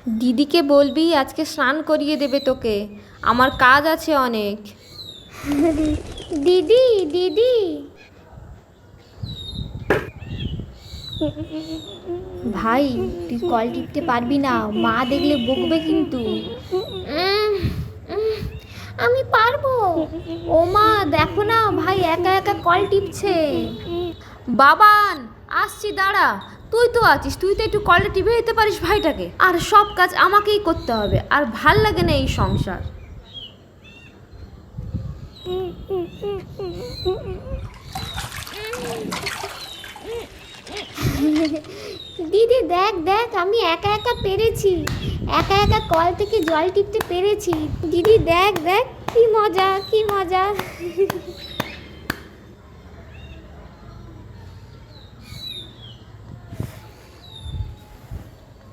দিদিকে বলবি আজকে স্নান করিয়ে দেবে তোকে, আমার কাজ আছে অনেক। দিদি দিদি, ভাই তুই কল টিপতে পারবি না, মা দেখলে বকবে কিন্তু। আমি পারবো। ও মা দেখো না, ভাই একা একা কল টিপছে। বাবান আসছি দাঁড়া, তুই তো আছিস, তুই তো একটু কলটা টিপে দিতে পারিস ভাইটাকে, আর সব কাজ আমাকেই করতে হবে, আর ভাল লাগে না এই সংসার। দিদি দেখ দেখ, আমি একা একা পেরেছি, একা একা কল থেকে জল টিপতে পেরেছি। দিদি দেখ দেখ, কি মজা কি মজা।